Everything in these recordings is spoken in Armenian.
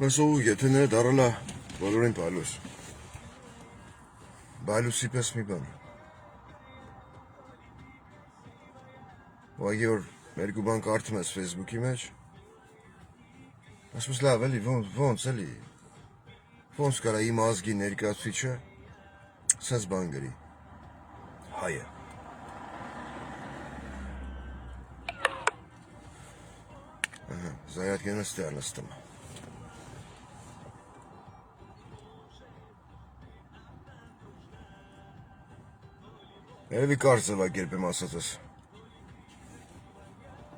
Ասու եթե նրա դարալա բոլորին բալուս։ Բալուսի պես մի բան։ Ուղղակի որ երկու բան կարդում ես Facebook-ի մեջ։ Ասում ես լավ էլի ոնց էլի։ Ոնց կարա իմ ազգի ներկայացուցիչը սենց բան գրի։ Հայը։ Զայատկենը ստեղ նստում։ Երևի կարճ ձևակերպեմ ասածս։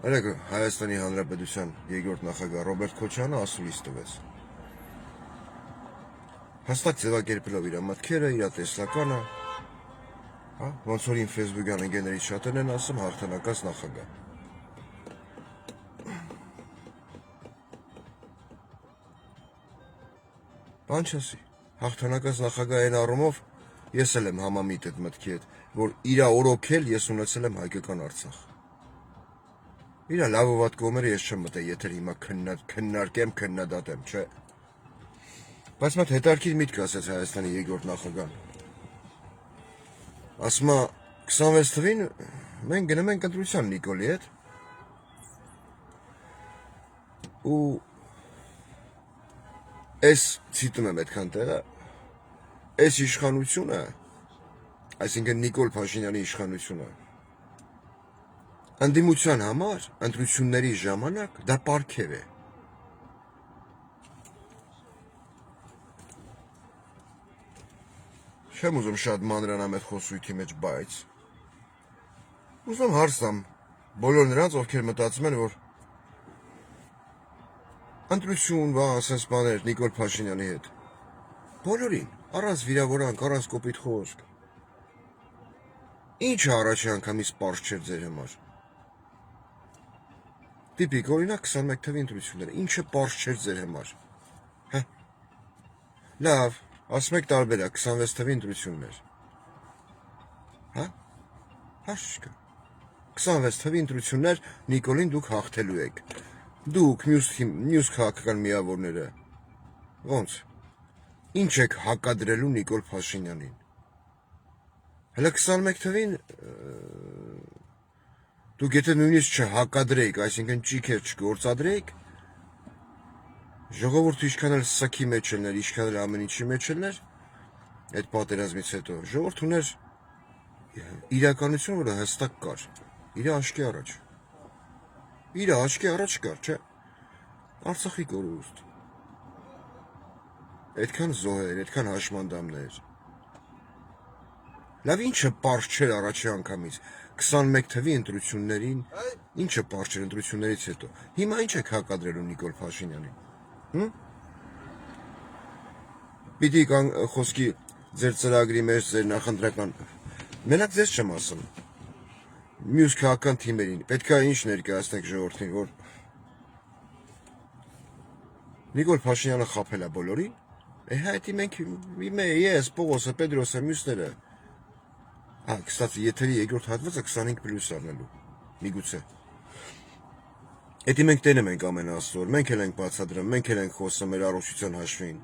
Արեք Հայաստանի Հանրապետության երկրորդ նախագահ Ռոբերտ Քոչարյանը ասուլիս տվեց։ Հստակ ձևակերպելով իր մտքերը, իր տեսլականը, հա, ոնց որ իմ Facebook-յան ընկերներից շատերն են ասում հաղթանակած նախագահ։ Բան չասի, հաղթանակած նախագահ այն առումով ես էլ եմ համամիտ այդ մտքի հետ, որ իրա օրոքել ես ունեցել եմ հայկական Արցախ։ Իրա լավ ու վատ կողմերը ես չեմ մտել, եթե հիմա քննարկեմ, քննադատեմ, չէ։ Բայց մոտ հետարքիր միտք ասեց Հայաստանի երկրորդ նախագահան։ Ասում է 26 թվին մենք գնում ենք ընտրության Նիկոլի հետ։ Ու այս ցիտում եմ այդքան տեղը, այս իշխանությունը, այսինքն Նիկոլ Փաշինյանի իշխանությունը, ընդդիմության համար ընտրությունների ժամանակ դա պարգև է։ Չեմ ուզում շատ մանրանամ այդ խոսույթի մեջ, բայց ուզում հարց տամ բոլոր նրանց, ովքեր մտածում են, որ ընտրություն, ասես բաներ Նիկոլ Փաշինյանի հետ։ Բոլորին, առանց վիրավորանք, առանց կոպիտ խոսք։ Ինչը առաջի անգամից պարզ չէր ձեր համար։ Տիպիկ, օրինակ 21 թվի ընտրությունները, ինչը պարզ չէր ձեր համար։ Հա։ Լավ, ասում եք տարբերակ 26 թվի ընտրություններ։ Հա։ Հարց չկա։ 26 թվի ընտրություններ Նիկոլին դուք հաղթելու եք։ Դուք մյուս քաղաքական միավորները։ Ոնց։ Ինչ եք հակադրելու Նիկոլ Փաշինյանին։ Հələ 21 թվին դուք եթե նույնիսկ չհակադրեիք, այսինքն ճիքեր չգործադրեիք, ժողովուրդը ինչքան էլ սքի մեջ ելներ, ինչքան էլ ամեն ինչի մեջ ելներ, այդ պատերազմից հետո ժողովուրդը ուներ իրականություն, որը հստակ կար, իր աչքի առաջ։ Իր աչքի առաջ կար, չէ։ Արցախի կորուստ։ Այդքան զոհեր, այդքան հաշմանդամներ։ Լավ ինչը պարզ չէր առաջի անգամից 21 թվի ընտրություններին, ինչը պարզ չէր ընտրություններից հետո։ Հիմա ինչ եք հակադրելու Նիկոլ Փաշինյանին։ Պիտի խոսքի ձեր ծրագրի մեջ, ձեր նախընտրական։ Մենակ ձեզ չեմ ասում։ Մյուս քաղաքական թիմերին պետք է ինչ ներկայացնեք ժողովրդին, որ Նիկոլ Փաշինյանը խաբել է բոլորին։ Հետի մենք ես, Պողոսը, Պետրոսը, մյուսները։ Հա, կստացի եթերի երկրորդ հատվածը 25+ առնելու։ Միգուցե։ Հետի մենք տենում ենք ամեն աստծոր, մենք էլ ենք բացադրում, մենք էլ ենք խոսում մեր առողջության հաշվին։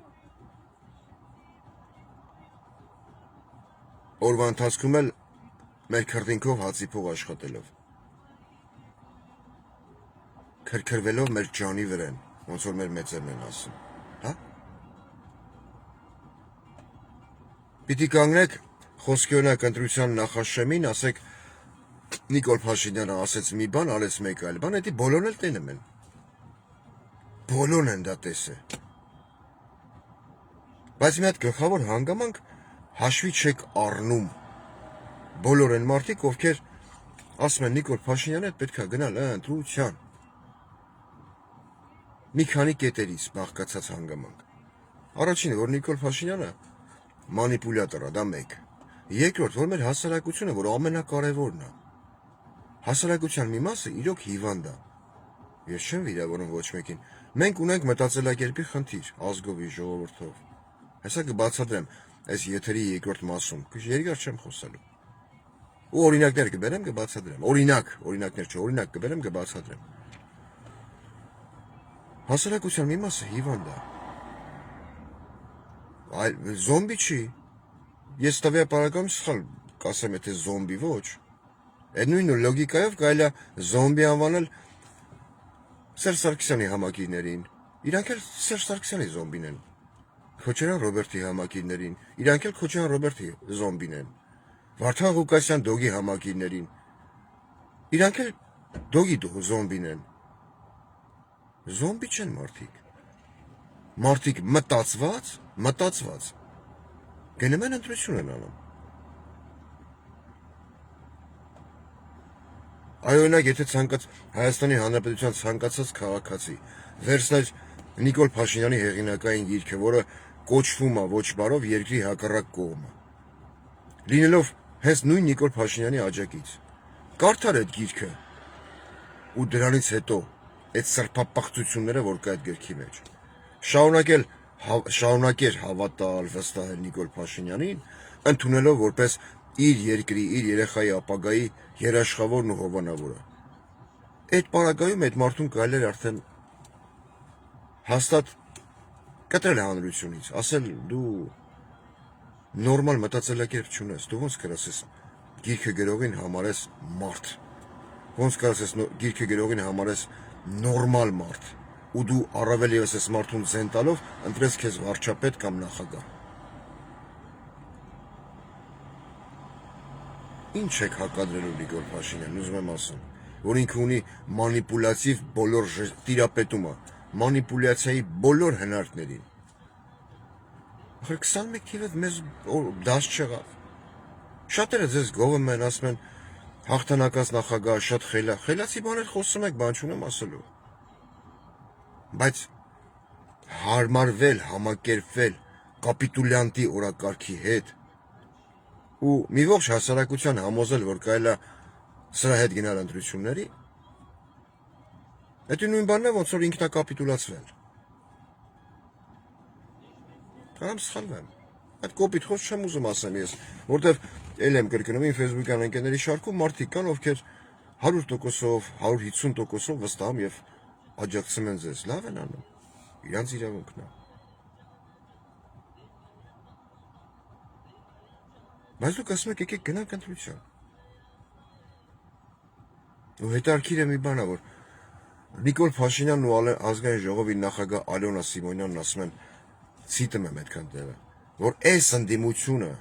Օրվա ընթացքում էլ մեր քրտինքով հացի փող աշխատելով։ Քրքրվելով մեր ջանի վրան, ոնց որ մեր մեծերն են ասում, հա։ Պիտի կանգնեք խոսքի օրինակ ընտրության նախաշեմին, ասեք Նիկոլ Փաշինյանը ասեց մի բան, արեց մեկ այլ բան, հետի բոլորն էլ տենում են։ Բոլորն են դա տեսել։ Բայց մի հատ գլխավոր հանգամանք հաշվի չեք առնում։ Բոլոր են մարդիկ, ովքեր ասում են Նիկոլ Փաշինյանը պետք է գնալ ընտրության։ Մի քանի կետերից բաղկացած հանգամանք։ Առաջինը, որ Նիկոլ Փաշինյանը մանիպուլյատոր է, դա մեկ։ Երկրորդ, որ մեր հասարակությունը, որ ամենակարևորն է։ Հասարակության մի մասը իրոք հիվանդ է։ Ես չեմ վիրավորում ոչ մեկին։ Մենք ունենք մտածելակերպի խնդիր, ազգովի, ժողովրդով։ Հեսա կբացատրեմ այս եթերի երկրորդ մասում, երկար չեմ խոսելու։ Ու օրինակներ կբերեմ, կբացատրեմ։ Օրինակներ չէ, օրինակ կբերեմ, կբացատրեմ։ Հասարակության մի մասը հիվանդ է։ Այլ զոմբի չի։ Ես տվյալ պարագայում սխալ կասեմ, եթե զոմբի ոչ։ Այդ նույն լոգիկայով կարելի է զոմբի անվանել Սերժ Սարգսյանի համակիրներին։ Իրանք էլ Սերժ Սարգսյանի զոմբին են։ Քոչարյան Ռոբերտի համակիրներին, իրանք էլ Քոչարյան Ռոբերտի զոմբին են։ Վարդան Ղուկասյան Դոգի համակիրներին, իրանք էլ Դոգի զոմբին են։ Զոմբի չեն մարդիկ։ Մարդիկ մտածված գնում են ընտրություն են անում։ Այօրինակ, եթե Հայաստանի Հանրապետության ցանկացած քաղաքացի վերցներ Նիկոլ Փաշինյանի հեղինակային գիրքը, որը կոչվում է ոչ բարով երկրի հակառակ կողմը, լինելով հենց նույն Նիկոլ Փաշինյանի աջակից, կարդար այդ գիրքը ու դրանից հետո այդ սրբապղծությունները, որ կա այդ գրքի մեջ, շարունակեր հավատալ, վստահել Նիկոլ Փաշինյանին, ընդունելով որպես իր երկրի, իր երեխայի ապագայի երաշխավորն ու հովանավորը։ Այդ պարագայում այդ մարդուն կարելի էր արդեն հաստատ կտրել հանրությունից, ասել դու նորմալ մտածելակերպ չունես, դու ոնց կրասես գիրքը գրողին համարես մարդ, ոնց կրասես գիրքը գրողին համարես նորմալ մարդ, ու դու առավել ևս այս մարդուն զեն տալով ընտրես քեզ վարչապետ կամ նախագահ։ Ինչ եք հակադրելու Նիկոլ Փաշինյանին, ուզում եմ ասում, որ ինքը ունի մանիպուլյատիվ բոլոր տիրապետումը, մանիպուլյացիայի բոլոր հնարքներին։ 21 թիվը մեզ դաս չեղավ։ Շատերը ձեզ գովում են, ասում են հաղթանակած նախագահ, շատ խելացի բաներ խոսում եք, բան չունեմ ասելու։ Բայց հարմարվել, համակերպվել կապիտուլյանտի օրակարգի հետ ու մի ողջ հասարակության համոզել, որ կարելի է սրա հետ գնալ ընտրությունների, դա նույն բանն է, ոնց որ ինքնակապիտուլացվել։ Կամ սխալվեմ։ Այդ կոպիտ խոսք չեմ ուզում ասեմ ես, որտեվ էլ եմ կրկնում իմ Facebook-յան ընկերների շարքում մարդիկ կան, ովքեր 100%-ով, 150%-ով վստահ եմ եւ աջակցում են ձեզ, լավ են անում, իրանց իրավունքն է։ Բայց դուք ասում եք եկեք գնանք ընտրություն։ Ու հետարքիր է մի բան է, որ Նիկոլ Փաշինյանն ու ազգային ժողովի նախագահ Ալյոնա Սիմոնյանն ասում են, ցիտում եմ այդքան տեղը, որ այս ընդդիմությունը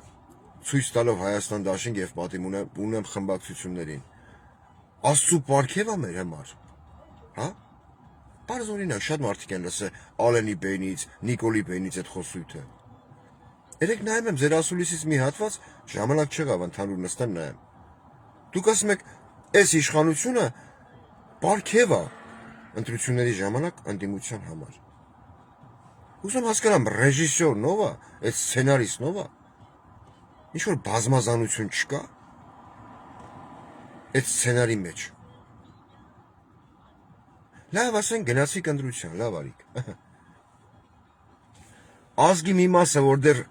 ցույց տալով Հայաստան դաշինք եւ պատիմ ունեմ խմբակցություններին, Աստծո պարգև է մեր համար, հա? Պարզ օրինակ, շատ մարդիկ են լսել Ալենի բենից, Նիկոլի բենից այդ խոսույթը։ Երեք նայում եմ ձեր ասուլիսից մի հատված, ժամանակ չեղավ ընդհանուր նստեմ նայեմ։ Դուք ասում եք, այս իշխանությունը պարգև է ընտրությունների ժամանակ ընդդիմության համար։ Ուզում հասկանամ, ռեժիսորն ով է, այդ սցենարիստն ով է։ Ինչ որ բազմազանություն չկա այդ սցենարի մեջ։ Լավ, ասենք գնացիք ընտրության, լավ արիք։ Ազգի մի մասը, որ դեռ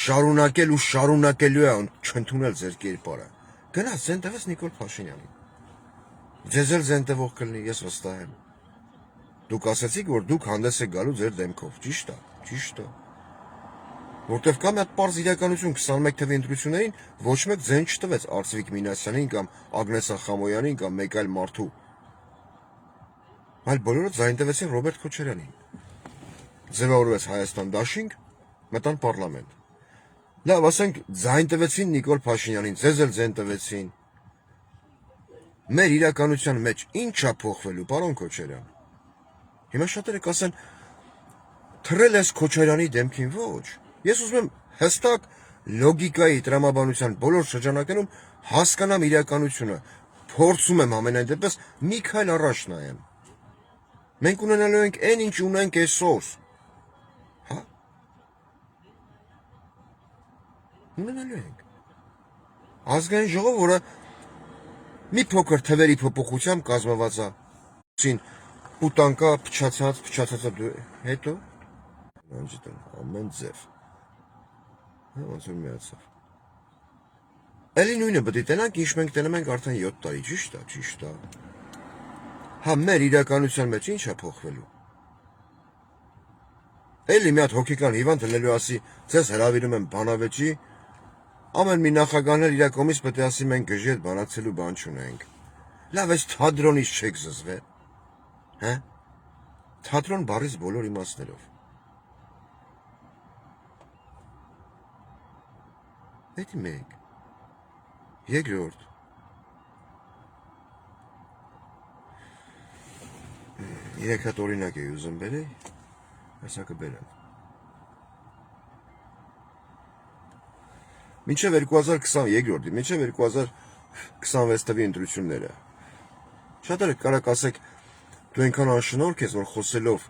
շարունակել ու շարունակելու է չընդունել ձեր կերպարը, գնաց ձեն տվեց Նիկոլ Փաշինյանին։ Ձեզ էլ ձեն տվող կլինի, ես վստահ եմ։ Դուք ասացիք, որ դուք հանդես եք գալու ձեր դեմքով, ճիշտ է։ Որտեվ կա մի հատ պարզ իրականություն 21 թվականի ընտրություններին ոչ մեկ ձեն չտվեց Արծվիկ Մինասյանին կամ Ագնեսա Խամոյանին կամ մեկ այլ մարդու, այլ բոլորը ձայն տվեցին Ռոբերտ Քոչարյանին։ Ձևավորվեց Հայաստան դաշինք, մտան պարլամենտ։ Լավ, ասենք ձայն տվեցին Նիկոլ Փաշինյանին, ձեզ էլ ձեն տվեցին։ Մեր իրականության մեջ ինչ է փոխվելու, պարոն Քոչարյան։ Հիմա շատերը կասեն, թռել ես Քոչարյանի դեմքին, ոչ։ Ես ուզում եմ հստակ լոգիկայի տրամաբանության բոլոր շրջանակներում հասկանամ իրականությունը, փորձում եմ ամենայն դեպս մի քայլ առաջ նայեմ։ Մենք ունենալու ենք այն, ինչ ունենք այսօր։ Հա։ Ունենալու ենք։ Ազգային ժողով, որը մի փոքր թվերի փոփոխությամբ կազմված է։ Պուտանկա փչացածը հետո անջտեն ամեն ձև։ Հա, ոնց որ միացավ։ Էլի նույնը պետք է տենանք, ինչ մենք տենում ենք արդեն 7 տարի, ճիշտ է։ Հա, մեր իրականության մեջ ինչ է փոխվելու։ Էլի մի հատ հոգեկան հիվանդ լելու ասի, ձեզ հրավիրում եմ բանավեճի, ամեն մի նախագահներ իր կողմից պետք է ասի մենք գժի հետ բանակցելու բան չունենք։ Լավ, այս թատրոնից չեք զզվել, հա? Թատրոն բառից բոլոր իմաստներով։ Դա մեկ։ Երկրորդ։ Երեք հատ օրինակ էի ուզում բերել, այսա կբերեմ։ Մինչև 2022-րդի, մինչև 2026 թվականի ընտրությունները։ Շատերը կարակ ասեք, դու այնքան անշնորհք ես, որ խոսելով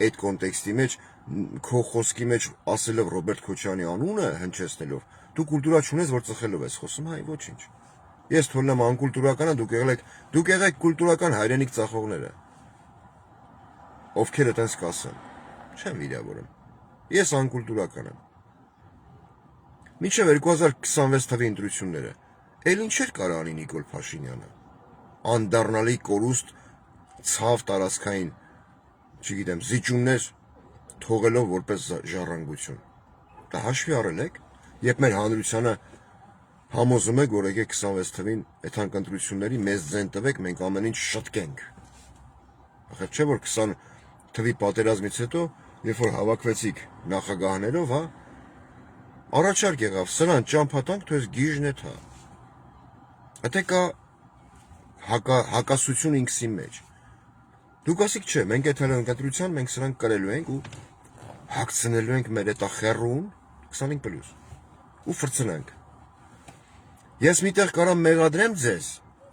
այդ կոնտեքստի մեջ, քո խոսքի մեջ ասելով Ռոբերտ Քոչարյանի անունը հնչեցնելով, դու կուլտուրա չունես, որ ծխելով ես խոսում, հայ ոչինչ։ Ես թողնում եմ անկուլտուրականը, դուք եղեք կուլտուրական հայրենիք ծախողները։ Ովքեր այտենց կասեն, չեմ վիրավորում։ Ես անկուլտուրական եմ։ Մինչև 2026 թվականի ընտրությունները, էլ ինչեր կարող անի Նիկոլ Փաշինյանը։ Անդառնալի կորուստ ցավ տարածքային, չգիտեմ, զիջումներ թողելով որպես ժառանգություն։ Դա հաշվի առել եք, երբ մեր հանրությանը համոզում եք, որ եկեք 26 թվին այդ հանքընտրությունների մեզ ձեն տվեք, մենք ամեն ինչ շտկենք։ Ախր չէ որ 20 թվի պատերազմից հետո, երբ որ հավաքվեցիք նախագահներով, հա, առաջարկ եղավ, սրան ճամփա տանք, թույս գիժն է թա։ Եթե կա հակասություն ինքսի մեջ։ Դուք ասիք չէ, մենք այդ հանքընտրության մենք սրանք կրելու ենք ու հագցնելու ենք մեր այդ խեռուն 25+, ու ֆրցնանք։ Ես միտեղ կարամ մեղադրեմ ձեզ,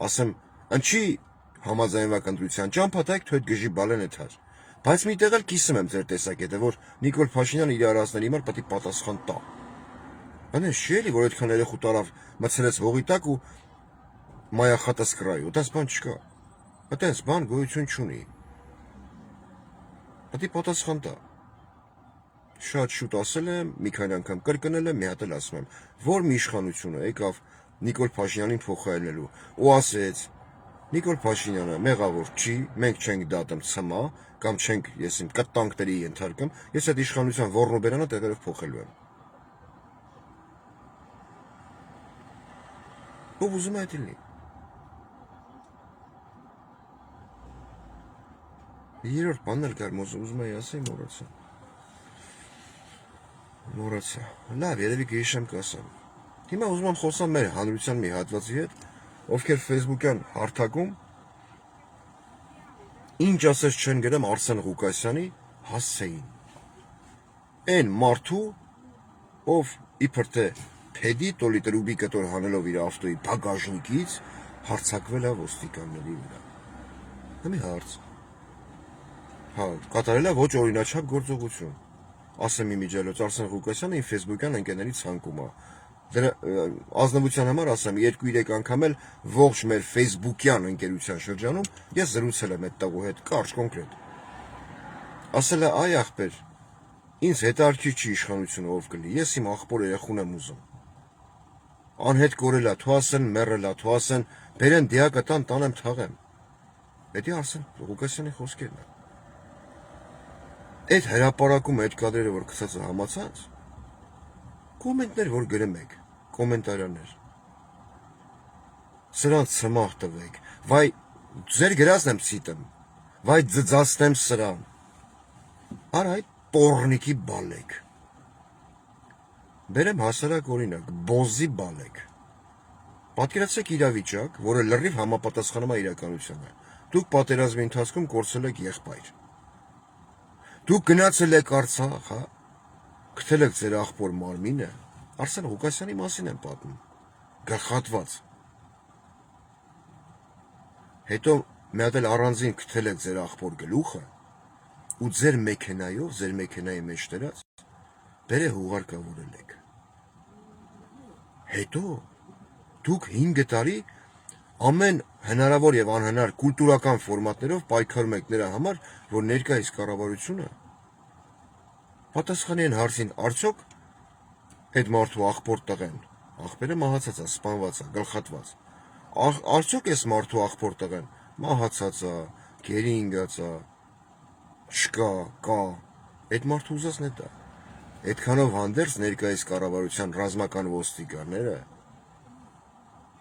ասեմ, ընչի համաձայնվակ ընտրության ճամփատայք թույտ գժի բալեն է թար։ Բայց միտեղ էլ կիսում եմ ձեր տեսակետը, որ Նիկոլ Փաշինյանը իր արածների համար պետք է պատասխան տա։ Անես չի էլի, որ այդքան երեխու տարավ մցրեց հողի տակ ու մայախատը սկրայի, այդպես բան չկա։ Այդպես բան գոյություն չունի։ Պետք է պատասխան տա։ Շատ շուտ ասել եմ, մի քանի անգամ կրկնել եմ, մի հատ էլ ասում եմ, որ մի իշխանությունը եկավ Նիկոլ Փաշինյանին փոխարինելու ու ասեց. Նիկոլ Փաշինյանը մեղավոր չի, մենք չենք դատում ցմա կամ չենք ես իմ կտանքների ենթարկում, ես այդ իշխանության ոռնու բերանը տեղերով փոխելու եմ։ Ով ուզում է այդ լինի։ Երրորդ բանն էլ կար, ուզում էի ասել, մոռացա։ Լավ, երևի կհիշեմ կասեմ։ Հիմա ուզում եմ խոսամ մեր հանրության մի հատվածի հետ, ովքեր Facebook-յան հարթակում ինչ ասես չեն գրեմ Արսեն Ղուկասյանի հասցեին։ Այն մարդու, ով իբր թե փեդի տոլի տրուբի կտոր հանելով իր ավտոյի բագաժնիկից հարցակվել է ոստիկանների վրա։ Հիմի հարց։ Հա, կատարել է ոչ օրինաչափ գործողություն։ Ասեմ իմիջիալոց Արսեն Ղուկասյանը իմ Facebook-յան ընկերների ցանկում է։ Դրա ազնվության համար ասեմ 2-3 անգամ էլ ողջ մեր Facebook-յան ընկերության շրջանում ես զրուցել եմ այդ տղու հետ կարճ կոնկրետ։ Ասել է այ ախպեր, ինձ հետարքի չի իշխանությունը ով կլի, ես իմ աղբոր երախուն եմ ուզում։ Անհետ կորելա, թվասեն մեռելա, թվասեն բերեն դիակը տանեմ թաղեմ։ Դա Արսեն Ղուկասյանի խոսքերն են։ Այդ հրապարակում այդ կադրերը որ գցած է համացած, կոմենտներ որ գրում եք, կոմենտարյաներ։ Սրանց ցմահ տվեք, վայ ձեր գրածն եմ ցիտեմ, վայ ձծացնեմ սրան։ Արա այդ պոռնիկի բալեք։ Բերեմ հասարակ օրինակ, բոզի բալեք։ Պատկերացրեք իրավիճակ, որը լրիվ համապատասխանում է իրականությանը։ Դուք պատերազմի ընթացքում կորցրել եք եղբայր։ Դուք գնացել եք Արցախ, հա։ Գտել եք ձեր աղբոր մարմինը, Արսեն Ղուկասյանի մասին եմ պատմում, գլխատված։ Հետո մի հատ էլ առանձին գտել եք ձեր աղբոր գլուխը ու ձեր մեքենայով, ձեր մեքենայի մեջ դրած բերե հուղարկավորել եք։ Հետո դուք 5 տարի ամեն հնարավոր եւ անհնար կուլտուրական ֆորմատներով պայքարում եք նրա համար, որ ներկայիս կառավարությունը պատասխանի են հարցին, արդյոք այդ մարդու աղբոր տղեն, աղբերը մահացած է, սպանված է, գլխատված։ Արդյոք այս մարդու աղբոր տղեն մահացած է, գերի ինգած է, չկա, կա, Այդ մարդը ուզածն է դա։ Այդքանով հանդերձ ներկայիս կառավարության ռազմական ոստիկանները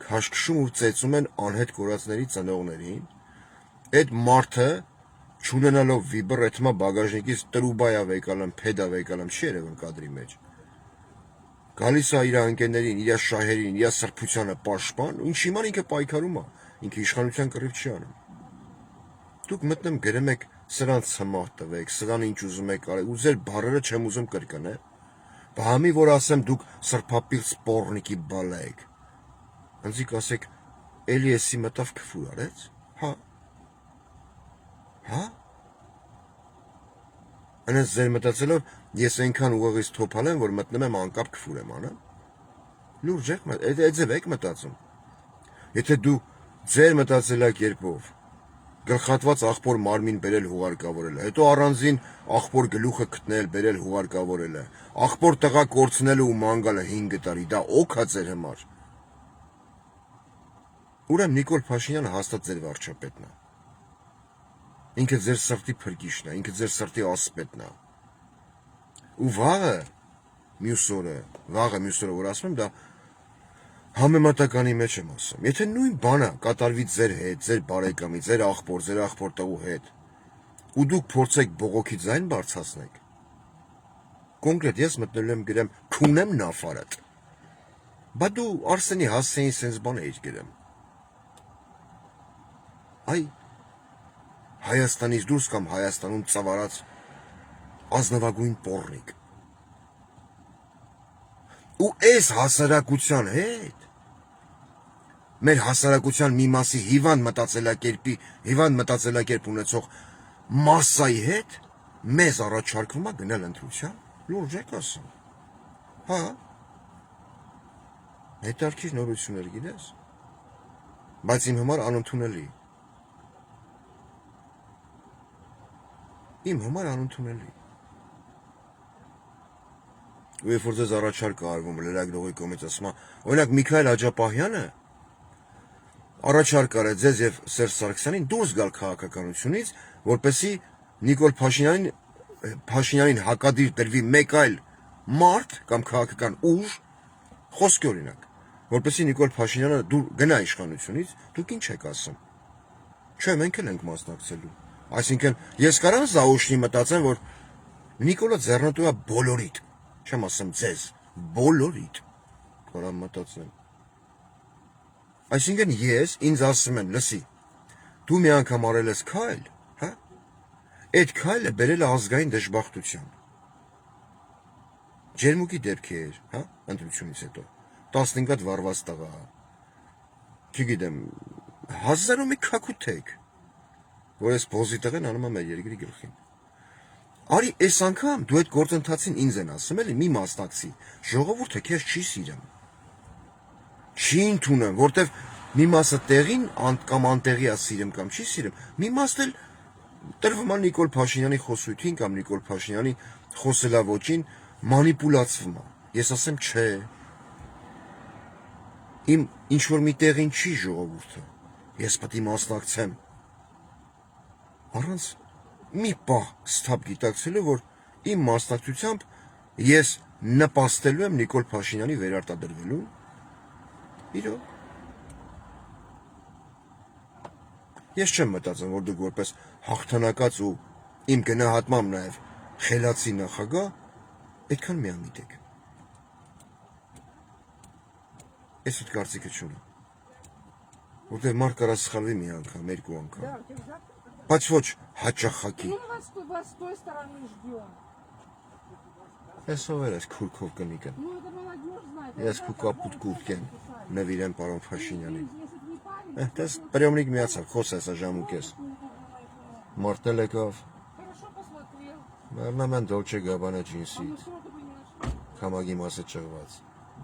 քաշքշում ու ծեծում են անհետ կորածների ծնողներին, այդ մարդը չունենալով վիբր էթմա բագաժնիկից տրուբայա վեկալամ, փեդա վեկալամ չի երևն կադրի մեջ։ Գալիս է իր անկերներին, իր շահերին, իր սրբությանը պաշտպան, ու ինչի ման ինքը պայքարում է, ինքը իշխանության կռիվ չի անում։ Դուք մտնում գրեմ եք սրանց հմահ տվեք, սրան ինչ ուզում եք արեք, ու ձեր բառերը չեմ ուզում կրկնե։ Բամի որ ասեմ դուք սրբապիղծ պոռնիկի բալա եք։ Անձիկ ասեք, էլի էսի մտավ քֆուր արեց։ Հա։ Անես ձեր մտածելով ես այնքան ուղղից թոփալ եմ, որ մտնում եմ անկապ քֆուր եմ անում։ Լուրջ եք, այդ ձև եք մտածում։ Եթե դու ձեր մտածելակերպով գլխատված աղբոր մարմին բերել հուղարկավորել, հետո առանձին աղբոր գլուխը գտնել, բերել հուղարկավորել, աղբոր տղա կորցնելը ու մանգալը 5 տարի, դա օք է ձեր համար։ Ուրեմն Նիկոլ Փաշինյանը հաստատ ձեր վարչապետն է։ Ինքը ձեր սրտի փրկիչն է, ինքը ձեր սրտի ասպետն է։ Ու վաղը մյուս օրը, որ ասում եմ, դա համեմատականի մեջ եմ ասում։ Եթե նույն բանը կատարվի ձեր հետ, ձեր բարեկամի, ձեր աղբոր տղու հետ, ու դուք փորձեք բողոքի ձայն բարձրացնեք, կոնկրետ ես մտնելու եմ գրեմ քունեմ նաֆարդ։ Բա դու Արսենի Հասեին սենց բան էիր գրեմ։ Այ Հայաստանից դուրս կամ Հայաստանում ծավալած ազնվագույն պոռնիկ։ Ու այս հասարակության հետ, մեր հասարակության մի մասի հիվանդ մտածելակերպ ունեցող մասսայի հետ մեզ առաջարկվում է գնել ընտրության, լուրջ եք ասում։ Հա։ Հետարքիր նորություններ գիտես, բայց իմ համար անընդունելի։ Իմ համար անընդունելի։ Ու երբ որ ձեզ առաջարկ է արվում լրագրողի կողմից ասում, օրինակ Միքայել Աջապահյանը առաջարկ արեց ձեզ եւ Սերժ Սարգսյանին դուրս գալ քաղաքականությունից, որպեսզի Նիկոլ Փաշինյանին հակադիր դրվի մեկ այլ մարդ կամ քաղաքական ուժ, խոսքի օրինակ, որպեսզի Նիկոլ Փաշինյանը գնա իշխանությունից, դուք ինչ եք ասում։ Չէ, մենք էլ ենք մասնակցելու։ Այսինքն ես կարամ զաուշնի մտածեմ, որ Նիկոլը ձեռնտու է բոլորիդ, չեմ ասում ձեզ, բոլորիդ, կարամ մտածեմ։ Այսինքն ես ինձ ասում են, լսի, դու մի անգամ արել ես քայլ, հա, այդ քայլը բերել է ազգային դժբախտության։ Ջերմուկի դեպքեր, հա, ընտրությունից հետո, 15 հատ վարված տղա, չգիտեմ, 1000 ու մի քակութեք, որ ես բոզի տղեն անում եմ մեր երկրի գլխին։ Արի այս անգամ դու այդ գործընթացին ինձ են ասում էլի մի մասնակցի, ժողովուրդը քեզ չի սիրում։ Չի ընդունեմ, որտեվ մի մասը տեղին կամ անտեղի է սիրում կամ չի սիրում, մի մասն էլ տրվում է Նիկոլ Փաշինյանի խոսույթին կամ Նիկոլ Փաշինյանի խոսելավոճին մանիպուլացվում է։ Ես ասեմ չէ։ Իմ ինչ որ մի տեղին չի ժողովուրդը։ Ես պետք է մասնակցեմ։ Առանց մի պահ ստապ գիտակցելու, որ իմ մասնակցությամբ ես նպաստելու եմ Նիկոլ Փաշինյանի վերարտադրվելուն, իրոք։ Ես չեմ մտածում, որ դուք որպես հաղթանակած ու իմ գնահատմամբ նաև խելացի նախագահ այդքան միամիտ եք։ Ես այդ կարծիքը չունեմ, որտեղ մարդ կարա սխալվի մի անգամ, երկու անգամ, բայց ոչ հաճախակի։ Ես ով էր ես քուրքով կնիկն։ Ես քու կապուտ կուրտք եմ, նվիրեմ պարոն Փաշինյանին։ Դες պրյոմնիկ միացավ, խոսես ժամուկ ես։ Մորտել եկավ։ Մամեն Դոլչե Գաբանա ջինսիտ։ Քամագի մասը ճղված։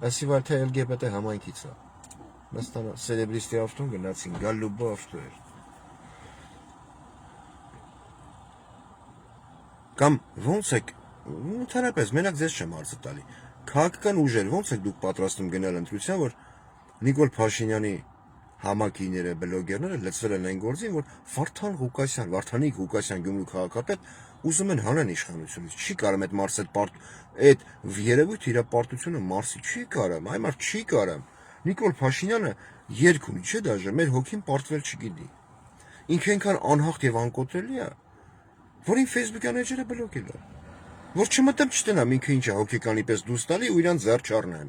Այսիվալ թե LGBT համայնքից է։ Մեստանա սելեբրիստի ավտոն գնացին, գալուբո ավտո էր։ Կամ ոնց եք, ընդհանրապես մենակ ձեզ չեմ հարցը տալի։ Քաղաքական ուժեր ոնց եք դուք պատրաստում գնալ ընտրության, որ Նիկոլ Փաշինյանի համակիները, բլոգերները լծվել են այն գործին, որ Վարդանիկ Ղուկասյան Գյումրու քաղաքապետ ուզում են հանեն իշխանությունից։ Չի կարամ այդ Մարսել այդ երևույթ իր պարտությունը Մարսի չի կարամ, այ մարդ չի կարամ։ Նիկոլ Փաշինյանը երկ ունի, չէ՞ դաժե, մեր հոգին պարտվել չգիտի։ Ինքը այնքան անհաղթ եւ անկոտրելի է, որ ին Facebook-յան էջերը բլոկել է։ Որ չմտեմ չտնամ ինքը ինչա հոգեկանի պես դուրս տալի ու իրան ձեռ չառնեմ։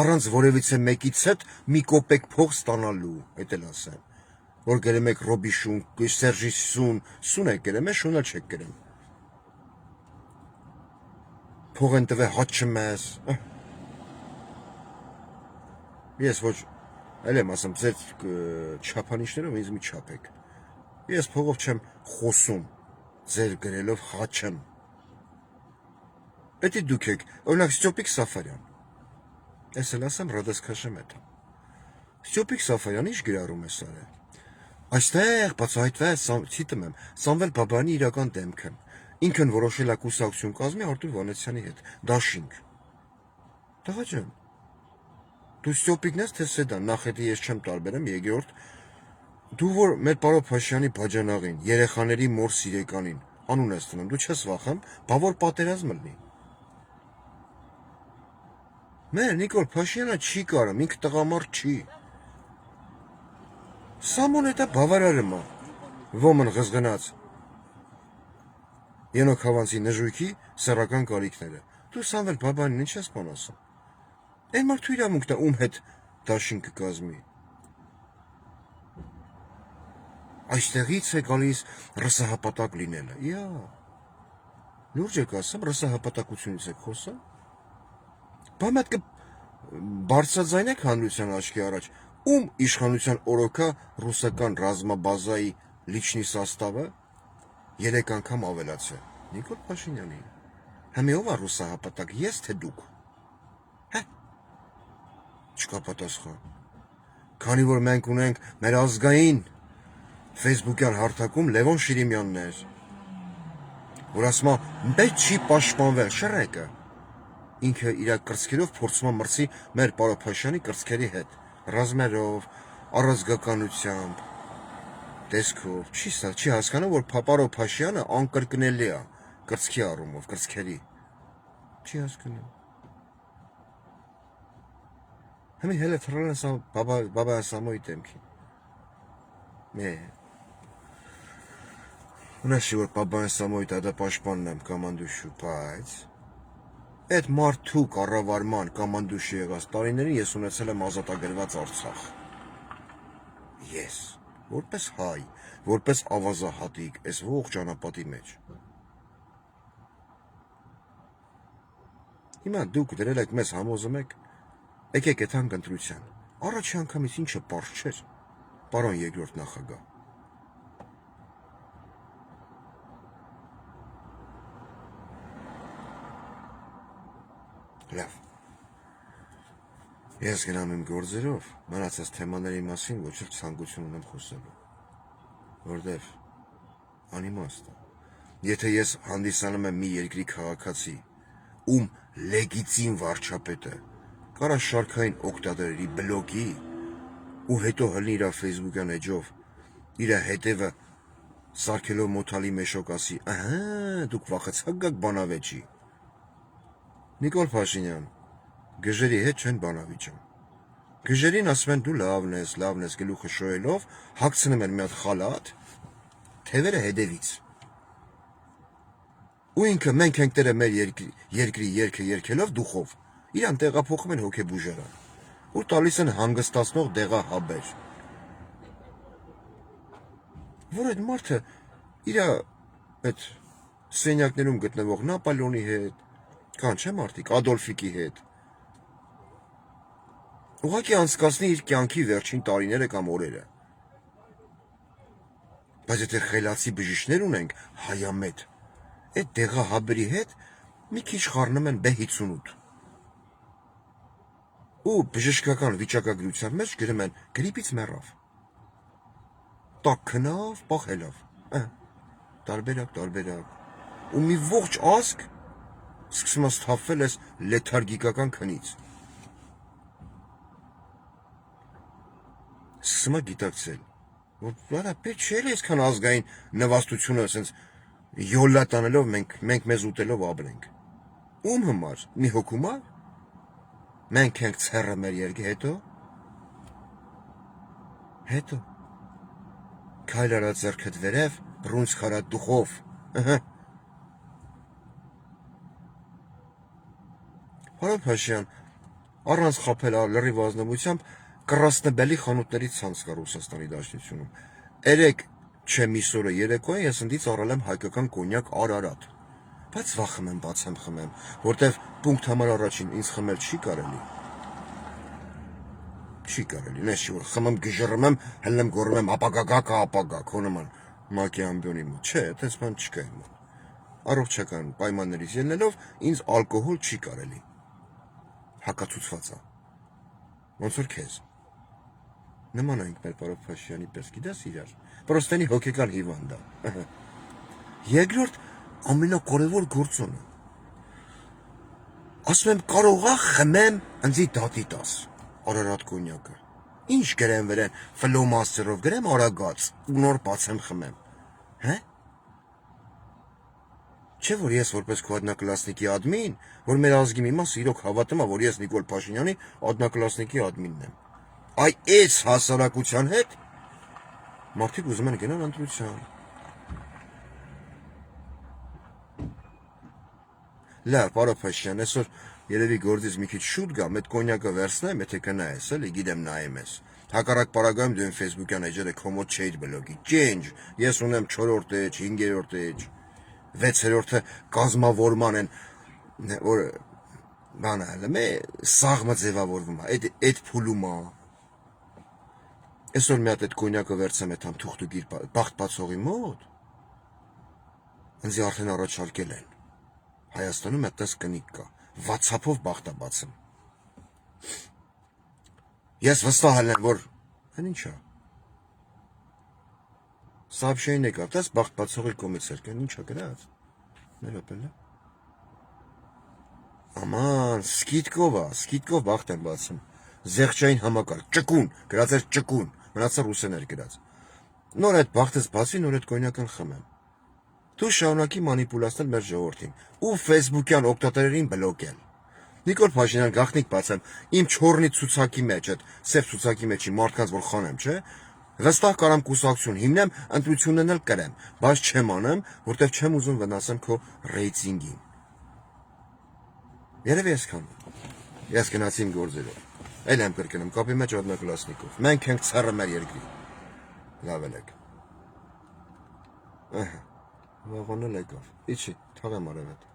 Առանց որևիցե մեկից հետ մի կոպեկ փող ստանալու, այդ էլ ասեմ։ Որ գրեմ եք Ռոբի Շուն, Սերժի Սուն եք գրեմ, Շուն էլ չեք գրեմ։ Փող են տվել հաց չմես։ Ես ոչ, այլ եմ ասում, ձեր չափանիշներով ինձ մի չափեք։ Ես փողով չեմ խոսում, ձեր գրելով հաչեմ։ Պետք է դուք եք, օրինակ Ստյոպիկ Սաֆարյան։ Ես էլ ասեմ Ռոդես Քաշեմեթը։ Ստյոպիկ Սաֆարյանը ինչ գրառում է սարը։ Այստեղ բացահայտվեց ցիտում եմ Սամվել Բաբայանի իրական դեմքը։ Ինքն որոշել է կուսակցություն կազմի Արտուր Վանեցյանի հետ։ Դաշինք։ Տղա ջան, դու Ստյոպիկն ես թե Սեդան, նախետի ես չեմ տարբերեմ, երկրորդ դու որ մեր պարոն Փաշյանի բաժանաղին, երեխաների մոր սիրեկանին, անուն ես տնում, դու չես վախեմ, բավոր պատերազմ լինի։ Մեր Նիկոլ Փաշյանը չի կարում, ինքը տղամարդ չի։ Սամոն էտա բավարարը ոմն ղզգնած։ Ենոք հավանցի նժույքի սեռական կարիքները։ Դու Սամվել Բաբանին ինչ ես բան ասում։ Այն մարդու իրավունքն է ում հետ դաշինք կազմի։ Այստեղից է գալիս ռսահապատակ լինելը։ Իա։ Լուրջ եք ասում, ռսահապատակությունից եք խոսում։ Բա մտք բարձրաձայնեք հանրության աչքի առաջ, ում իշխանության օրոքա ռուսական ռազմաբազայի լիչնի սաստավը 3 անգամ ավելացել։ Նիկոլ Փաշինյանի։ Հիմա ով է ռուսահապատակ, ես թե դուք։ Հա։ Չկա պատասխան։ Քանի որ մենք ունենք մեր ազգային Facebook-յան հարթակում Լևոն Շիրիմյանն էր, որ ասում է պետք չի պաշտպանվել շռեկը։ Ինքը իր կրծքերով փորձում է մրցի մեր պարոն Փաշյանի կրծքերի հետ, ռազմերով, առազգականությամբ, տեսքով։ Չի հասկանում, որ պարոն Փաշյանը անկրկնելի է կրծքի առումով, կրծքերի։ Չի հասկանում։ Հիմա հենց թռան բաբա Սամոյի դեմքին։ Մե Ունեշի որ բաբա Սամոյի դա պաշտպանն եմ կոմանդուշու, բայց այդ մարդու կառավարման կոմանդուշի եղած տարիներին ես ունեցել եմ ազատագրված Արցախ։ Ես, որպես հայ, որպես ավազահատիկ, այս ողջ ճանապարհի մեջ։ Հիմա դուք դրել եք մեզ համոզում եք, եկեք այդ հանգընտրության։ Առաջի անգամից ինչը պարզ չէր, պարոն երկրորդ նախագահ։ Լավ։ Ես գնամ իմ գործերով, մնացած թեմաների մասին ոչ էլ ցանկություն ունեմ խոսելու։ Որտեվ անիմաստ է։ Եթե ես հանդիսանում եմ մի երկրի քաղաքացի, ում լեգիտիմ վարչապետը կարա շարքային օգտատերերի բլոգի ու հետո հլի իր Facebook-յան էջով իր հետևը սարքելով մոթալի մեշոկ ասի, ահա դուք վախեցաք գաք բանավեճի։ Նիկոլ Փաշինյան, գժերի հետ չեն բանավիճում։ Գժերին ասում են դու լավն ես գլուխը շոյելով, հագցնում են մի հատ խալաթ, թևերը հետևից։ Ու ինքը մենք ենք տերը մեր երկրի երգը երգելով դուխով, իրան տեղափոխում են հոգեբուժարան, ու տալիս են հանգստացնող դեղահաբեր։ Որ այդ մարդը իր այդ սենյակներում գտնվող Նապոլեոնի հետ, կան չէ մարդիկ, Ադոլֆիկի հետ, ուղղակի անցկացնի իր կյանքի վերջին տարիները կամ օրերը։ Բայց եթե խելացի բժիշկներ ունենք, հայամետ, այդ դեղահաբերի հետ մի քիչ խառնում են B58։ Ու բժշկական վիճակագրության մեջ գրում են գրիպից մեռավ։ Տակ քնավ, պախելով։ Տարբերակ։ Ու մի ողջ ազգ սկսում է սթափվել այս լեթարգիկական քնից։ սկսում է գիտակցել, որ վարա պետք չէ այսքան ազգային նվաստությունը ասենց յոլա տանելով մենք մեզ ուտելով ապրենք։ Ում համար, մի հոգու համար։ Մենք ենք ցեռը մեր երկի հետո քայլ արա ձեռքդ վերև, բռունց խարա դուխով։ Պարոն Փաշյան, առանց խաբել լրիվ ազնվությամբ կռասնբելի խանութների ցանց կա Ռուսաստանի Դաշնությունում։ Երեք չէ միսօրը երեկոյին ես ընդից առել եմ հայկական կոնյակ Արարատ։ Բայց վախում եմ բացեմ խմեմ, որտեվ պունկտ համար առաջին ինձ խմել չի կարելի։ Չի կարելի, նես չի որ խմեմ գժռում եմ, հելնեմ գոռում եմ ապագա, քո նման մակի ամբյոնի մոտ։ Չէ, այդպես բան չկա իմ մոտ։ Առողջական պայմաններից ելնելով ինձ ալկոհոլ չի կարելի։ Հակացուցված է։ Ոնց որ քեզ։ Նման ենք մեր պարոն Փաշյանի պես, գիտես իրար։ Պրոստենի հոգեկան հիվանդ է։ Երկրորդ ամենակարևոր գործոնը։ Ասում եմ կարող է խմեմ ընձի դատի տաս։ Արարատ կոնյակը։ Ինչ գրեմ վրան, ֆլոմաստերով գրեմ արագած, ու նոր բացեմ խմեմ։ Հե՞։ Չէ որ ես որպես քո одноклассники admin, որ մեր ազգի մի մասը իրոք հավատում է, որ ես Նիկոլ Փաշինյանի одноклассники admin-ն եմ։ Այ այս հասարակության հետ մարդիկ ուզում են գնալ ընտրության։ Լավ, պարոն Փաշյան, այսօր երևի գործից մի քիչ շուտ գամ, այդ կոնյակը վերցնեմ, եթե կնայես, էլի, գիտեմ նայեմ ես։ Հակառակ պարագայում դու Facebook-յան էջերը քո մոտ չէիր բլոգի։ Change, ես ունեմ 4-րդ էջ, 5-րդ էջ, 6-րդը կազմավորման են, որ բանը հələ մե սաղմը ձևավորվում է, այդ փուլում է։ Այսօր մի հատ այդ կոնյակը վերցեմ այդ համ թուղթուգիր բախտ բացողի մոտ։ Ինձ արդեն առաջարկել են։ Հայաստանում այդպես կնիկ կա։ WhatsApp-ով բախտա բացում։ Ես վստահ եմ, որ այն ինչա։ Сообщение եկավ, դες բախտ բացողի կողմից էր, ինչա գրած։ Ներոպել է։ Աման, սկիթկով բախտ եմ բացում։ Զեղչային համակարգ, ճկուն, գրած էր ճկուն, մնացա ռուսերեն գրած։ Նոր այդ բախտից բացի, նոր այդ կոնյակն խմեմ։ Դու շարունակի մանիպուլացնել մեր ժողովրդին ու Facebook-յան օգտատերերին բլոկել։ Նիկոլ Փաշինյան գախնիկ բացեմ, իմ չորնի ցուցակի մեջ, այդ սև ցուցակի մեջի մարդկանց որ խանեմ, չէ՞։ Վստահ կարամ կուսակցություն հիմնեմ, ընտրությունն էլ կրեմ, բայց չեմ անեմ, որտեվ չեմ ուզում վնասեմ քո ռեյտինգին։ Երևի այսքան։ Ես գնացի իմ գործերով։ Էլ եմ կրկնում, կապի մեջ однокласникով։ Մենք ենք ցեռը մեր երկրի։ Լավ եք։ Վաղոնել եկավ։ Իջի, թաղեմ արևետ։